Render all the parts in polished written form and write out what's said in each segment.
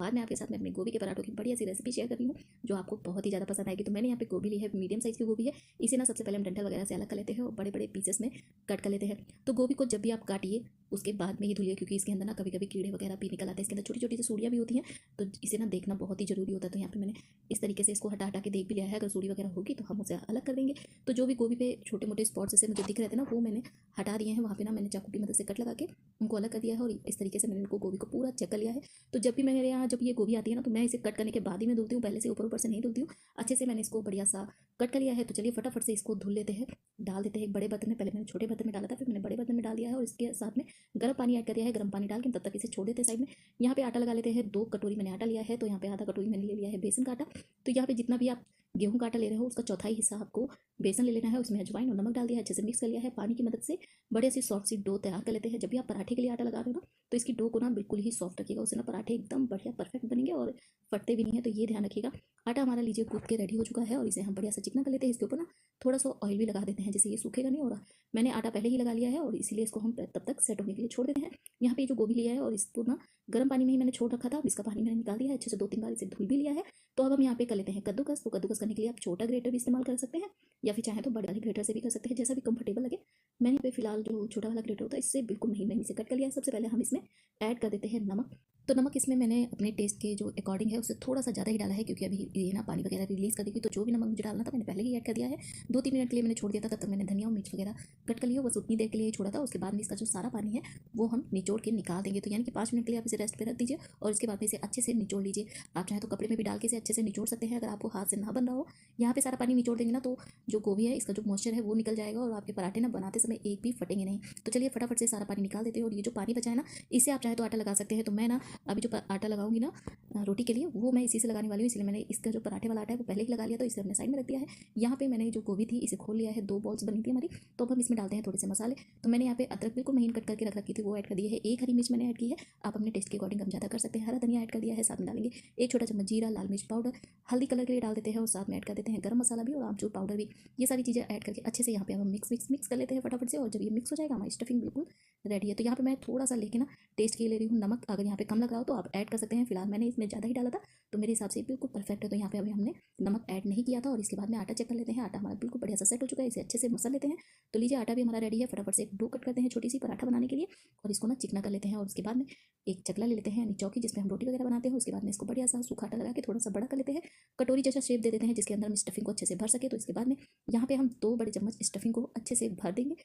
आज मैं आपके साथ में अपनी गोभी के पराठों की बढ़िया सी रेसिपी शेयर कर रही हूँ जो आपको बहुत ही ज़्यादा पसंद आएगी। तो मैंने यहाँ पे गोभी ली है, मीडियम साइज़ की गोभी है। इसे ना सबसे पहले हम डंठल वगैरह से अलग कर लेते हैं और बड़े बड़े पीसेस में कट कर लेते हैं। तो गोभी को जब भी आप काटिए उसके बाद में ही धुलिए, क्योंकि इसके अंदर ना कभी कभी कीड़े वगैरह भी निकल आते हैं। इसके अंदर छोटी छोटी सी सूड़ियाँ भी होती हैं, तो इसे ना देखना बहुत ही जरूरी होता है। तो यहाँ पे मैंने इस तरीके से इसको हटा के देख भी लिया है। अगर सूड़ी वगैरह होगी तो हम उसे अलग कर देंगे। तो जो भी गोभी पे छोटे मोटे स्पॉट्स जैसे मुझे दिख रहे थे ना, वो मैंने हटा दिए हैं। वहाँ पे ना मैंने चाकू की मदद से कट लगा के उनको अलग कर दिया है और इस तरीके से मैंने इनको गोभी को पूरा चेक कर लिया है। तो जब भी मेरे यहाँ जब ये गोभी आती है ना, तो मैं इसे कट करने के बाद ही मैं धुलती हूँ, पहले से ऊपर ऊपर से नहीं धुलती हूँ। अच्छे से मैंने इसको बढ़िया सा कट कर लिया है। तो चलिए फटाफट से इसको धुल लेते हैं। डाल देते हैं एक बड़े बर्तन में। पहले मैंने छोटे बर्तन में डाला था, फिर मैंने बड़े बर्तन में डाल दिया है और इसके साथ में गर्म पानी ऐड कर दिया है। गर्म पानी डाल के तब तक इसे छोड़ देते हैं साइड में। यहाँ पे आटा लगा लेते हैं। 2 कटोरी मैंने आटा लिया है, तो यहाँ पे आधा कटोरी मैंने ले लिया है बेसन का आटा। तो यहाँ पे जितना भी आप गेहूं का आटा ले रहे हो उसका चौथाई हिस्सा आपको बेसन ले लेना है। उसमें अजवाइन और नमक डाल दिया है, अच्छे से मिक्स कर लिया है। पानी की मदद से बड़े सी सॉफ्ट सी डो तैयार कर लेते हैं। जब भी आप पराठे के लिए आटा लगा रहे हो ना, तो इसकी डो को ना बिल्कुल ही सॉफ्ट रखिएगा, उससे ना पराठे एकदम बढ़िया परफेक्ट बनेंगे और फटते भी नहीं है। तो ये ध्यान रखिएगा। आटा हमारा लीजिए कूद के रेडी हो चुका है और इसे हम बढ़िया सा चिकना कर लेते हैं। इसके ऊपर ना थोड़ा सा ऑयल भी लगा देते हैं, जिससे ये सूखेगा नहीं। और मैंने आटा पहले ही लगा लिया है और इसीलिए इसको हम तब तक सेट होने के लिए छोड़ देते हैं। यहाँ पे जो गोभी लिया है और इसको ना गर्म पानी में ही मैंने छोड़ रखा था। इसका पानी मैंने निकाल दिया है, अच्छे से 2-3 बार इसे धुल भी लिया है। तो अब हम यहाँ पे कर लेते हैं कद्दूकस। तो कद्दूकस करने के लिए आप छोटा ग्रेटर भी इस्तेमाल कर सकते हैं या फिर चाहे तो बड़े वाले ग्रेटर से भी कर सकते हैं, जैसा भी कंफर्टेबल लगे। मैंने यहाँ पे फिलहाल जो छोटा वाला ग्रेटर होता है इससे बिल्कुल नहीं से कट कर लिया है। सबसे पहले हम इसमें ऐड कर देते हैं नमक। तो नमक इसमें मैंने अपने टेस्ट के जो अकॉर्डिंग है उससे थोड़ा सा ज़्यादा ही डाला है, क्योंकि अभी ये ना पानी वगैरह रिलीज़ कर देगी। तो जो भी नमक मुझे डालना था मैंने पहले ही ऐड कर दिया है। 2-3 मिनट के लिए मैंने छोड़ दिया था, तब तक मैंने धनिया और मिर्च वगैरह कट कर लिया, बस उतनी देर के लिए छोड़ा था। उसके बाद में इसका जो सारा पानी है वो हम निचोड़ के निकाल देंगे। तो यानी कि 5 मिनट के लिए आप इसे रेस्ट पे रख दीजिए और इसके बाद में इसे अच्छे से निचोड़ लीजिए। आप चाहे तो कपड़े में भी डाल के इसे अच्छे से निचोड़ सकते हैं, अगर आपको हाथ से ना बन रहा हो। यहाँ पे सारा पानी निचोड़ देंगे ना, तो जो गोभी है इसका जो मॉइस्चर है वो निकल जाएगा और आपके पराठे ना बनाते समय एक भी फटेंगे नहीं। तो चलिए फटाफट से सारा पानी निकाल देते हैं। और ये जो पानी बचा है ना, इससे आप चाहे तो आटा लगा सकते हैं। तो मैं ना अभी जो आटा लगाऊंगी ना रोटी के लिए, वो मैं इसी से लगाने वाली हूँ, इसलिए मैंने इसका जो पराठे वाला आटा है वो पहले ही लगा लिया, तो इसे हमने साइड में रख दिया है। यहाँ पे मैंने जो गोभी थी इसे खोल लिया है, 2 बॉल्स बनी थी हमारी। तो अब हम इसमें डालते हैं थोड़े से मसाले। तो मैंने यहाँ पे अदरक बिल्कुल महीन कट करके रख रखी थी, वो ऐड कर दी है। 1 हरी मिर्च मैंने ऐड की है, आप अपने टेस्ट के अकॉर्डिंग कम ज़्यादा कर सकते हैं। हरा धनिया ऐड कर दिया है, साथ में डालेंगे 1 छोटा चम्मच जीरा, लाल मिर्च पाउडर, हल्दी कलर के लिए डाल देते हैं और साथ में ऐड कर देते हैं गरम मसाला भी और आमचूर पाउडर भी। ये सारी चीज़ें ऐड करके अच्छे से यहाँ पे हम मिक्स कर लेते हैं फटाफट से। और जब ये मिक्स हो जाएगा हमारी स्टफिंग बिल्कुल रेडी है। तो यहाँ पे मैं थोड़ा सा लेके ना टेस्ट के लिए ले रही हूँ नमक। अगर यहाँ पे कम लग रहा हो तो आप ऐड कर सकते हैं। फिलहाल मैंने इसमें ज़्यादा ही डाला था, तो मेरे हिसाब से बिल्कुल परफेक्ट है। तो यहाँ पे अभी हमने नमक ऐड नहीं किया था। और इसके बाद में आटा चेक कर लेते हैं। आटा हमारा बिल्कुल बढ़िया सा सेट हो चुका है, इसे अच्छे से मसल लेते हैं। तो लीजिए आटा भी हमारा रेडी है। फटाफट से एक डो कट करते हैं छोटी सी पराठा बनाने के लिए और इसको ना चिकना कर लेते हैं। और उसके बाद में एक चकला ले लेते हैं, यानी चौकी, जिसमें हम रोटी वगैरह बनाते हैं। उसके बाद में इसको बढ़िया सा सूखा आटा लगा के थोड़ा सा बड़ा कर लेते हैं, कटोरी जैसा शेप दे देते हैं, जिसके अंदर हम स्टफिंग को अच्छे से भर सके। तो इसके बाद में यहाँ पे हम 2 बड़े चम्मच स्टफिंग को अच्छे से भर देंगे।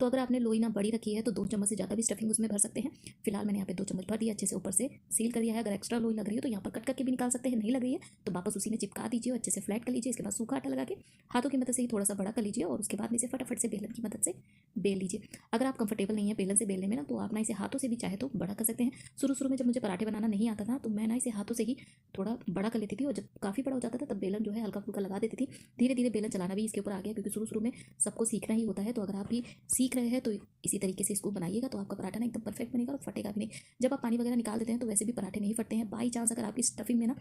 तो अगर आपने लोई ना बड़ी रखी है तो 2 चम्मच से ज़्यादा भी स्टफिंग उसमें भर सकते हैं। फिलहाल मैंने यहाँ पे 2 चम्मच भर दिया, अच्छे से ऊपर से सील कर दिया है। अगर एक्स्ट्रा लोई लग रही है तो यहाँ पर कट करके भी निकाल सकते हैं, नहीं लग रही है तो वापस उसी में चिपका दीजिए और अच्छे से फ्लैट कर लीजिए। इसके बाद सूखा आटा लगा के हाथों की मदद से ही थोड़ा सा बड़ा कर लीजिए और उसके बाद में इसे फटाफट से बेलन की मदद से बेल लीजिए। अगर आप कंफर्टेबल नहीं है बेलन से बेलने में ना, तो आप ना इसे हाथों से भी चाहे तो बड़ा कर सकते हैं। शुरू में जब मुझे पराठे बनाना नहीं आता था तो मैं ना इसे हाथों से ही थोड़ा बड़ा कर लेती थी, और जब काफ़ी बड़ा हो जाता था तब बेलन जो है हल्का फुल्का लगा देती थी। धीरे धीरे बेलन चलाना भी इसके ऊपर आ गया, क्योंकि शुरू में सबको सीखना ही होता है। तो अगर आप भी सीख रहे हैं तो इसी तरीके से इसको बनाइएगा, तो आपका पराठा ना एकदम परफेक्ट बनेगा और फटेगा भी नहीं। जब आप पानी वगैरह निकाल देते हैं तो वैसे भी पराठे नहीं फटते हैं। बाई चांस अगर आपकी स्टफिंग में ना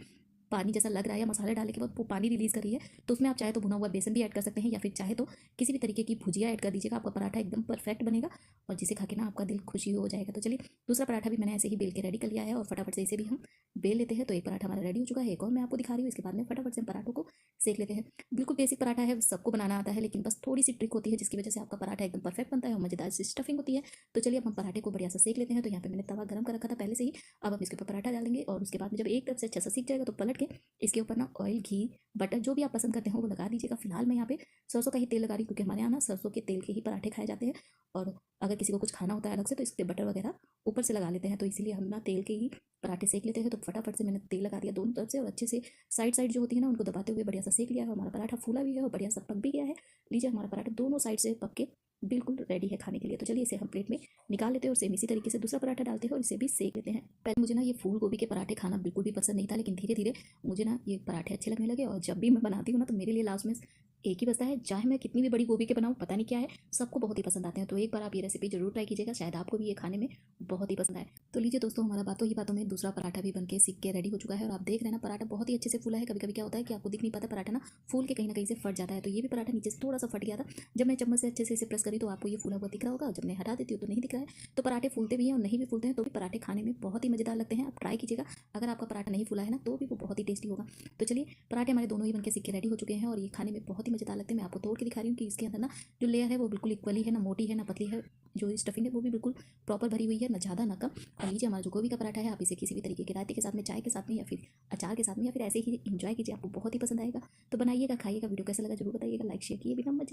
पानी जैसा लग रहा है या मसाले डालने के बाद वो पानी रिलीज़ कर रही है, तो उसमें आप चाहे तो भुना हुआ बेसन भी ऐड कर सकते हैं या फिर चाहे तो किसी भी तरीके की भुजिया ऐड कर दीजिएगा। आपका पराठा एकदम परफेक्ट बनेगा और जिसे खा के ना आपका दिल खुशी हो जाएगा। तो चलिए दूसरा पराठा भी मैंने ऐसे ही बेल के रेडी कर लिया है और फटाफट से इसे भी हम बेल लेते हैं। तो एक पराठा हमारा रेडी हो चुका है, एक और मैं आपको दिखा रही हूँ। इसके बाद में फटाफट से हम पराठों को सेक लेते हैं। बिल्कुल बेसिक पराठा है, सबको बनाना आता है, लेकिन बस थोड़ी सी ट्रिक होती है जिसकी वजह से आपका पराठा एकदम परफेक्ट बनता है और मजेदार सी स्टफिंग होती है। तो चलिए अब हम पराठे को बढ़िया से सेक लेते हैं। तो यहाँ पे मैंने तवा गर्म कर रखा था पहले से ही। अब हम इसके ऊपर पराठा डालेंगे और उसके बाद में जब एक तरफ से अच्छा सा सीख जाएगा तो पलट के इसके ऊपर ना ऑयल, घी, बटर जो भी आप पसंद करते हो वो लगा दीजिएगा। फिलहाल मैं यहाँ पे सरसों का ही तेल लगा रही हूँ, क्योंकि हमारे यहाँ ना सरसों के तेल के ही पराठे खाए जाते हैं। और अगर किसी को कुछ खाना होता है अलग से तो इसके बटर वगैरह ऊपर से लगा लेते हैं, तो इसीलिए हम ना तेल के ही पराठे सेक लेते हैं। तो फटाफट से मैंने तेल लगा दिया दोनों तरफ से और अच्छे से साइड जो होती है ना उनको दबाते हुए बढ़िया सा सेक लिया है। हमारा पराठा फूला भी है और बढ़िया सा पक भी गया है। लीजिए हमारा पराठा दोनों साइड से पक के बिल्कुल रेडी है खाने के लिए। तो चलिए इसे हम प्लेट में निकाल लेते हैं और सेम इसी तरीके से दूसरा पराठा डालते हैं और इसे भी सेक लेते हैं। पहले मुझे ना ये फूल गोभी के पराठे खाना बिल्कुल भी पसंद नहीं था, लेकिन धीरे धीरे मुझे ना ये पराठे अच्छे लगने लगे और जब भी मैं बनाती हूँ ना तो मेरे लिए लास्ट में एक ही बचता है, चाहे मैं कितनी भी बड़ी गोभी के बनाऊँ, पता नहीं क्या है, सबको बहुत ही पसंद आते हैं। तो एक बार आप ये रेसिपी जरूर ट्राई कीजिएगा, शायद आपको भी ये खाने में बहुत ही पसंद आए। तो लीजिए दोस्तों, हमारा बातों ही बातों में दूसरा पराठा भी बनके सीख के रेडी हो चुका है और आप देख रहे हैं ना, पराठा बहुत ही अच्छे से फूला है। कभी कभी क्या होता है कि आपको दिख नहीं पाता, पराठा ना फूल के कहीं ना कहीं से फट जाता है। तो ये भी पराठा नीचे से थोड़ा सा फट गया था। जब मैं चम्मच से अच्छे से इसे प्रेस करी तो आपको ये फूला हुआ दिख रहा होगा, जब मैं हटा देती हूँ तो नहीं दिख रहा है। तो पराठे फूलते भी हैं और नहीं भी फूलते हैं तो भी पराठे खाने में बहुत ही मजेदार लगते हैं। आप ट्राई कीजिएगा, अगर आपका पराठा नहीं फूला है ना तो भी वो बहुत ही टेस्टी होगा। तो चलिए, पराठे हमारे दोनों ही बनके सीख के रेडी हो चुके हैं और ये खाने में बहुत ही मजेदार लगते हैं। मैं आपको तोड़ के दिखा रही हूँ कि इसके अंदर ना जो लेयर है वो बिल्कुल इक्वली है, ना मोटी है ना पतली है। जो स्टफिंग है वो भी बिल्कुल प्रॉपर भरी हुई है, ना ज़्यादा ना कम। और लीजिए, हमारा जो गोभी का पराठा है, आप इसे किसी भी तरीके के रायते के साथ में, चाय के साथ में, या फिर अचार के साथ में, या फिर ऐसे ही इंजॉय कीजिए, आपको बहुत ही पसंद आएगा। तो बनाइएगा, खाइएगा। वीडियो कैसा लगा जरूर बताइएगा, लाइक शेयर किए बिना मत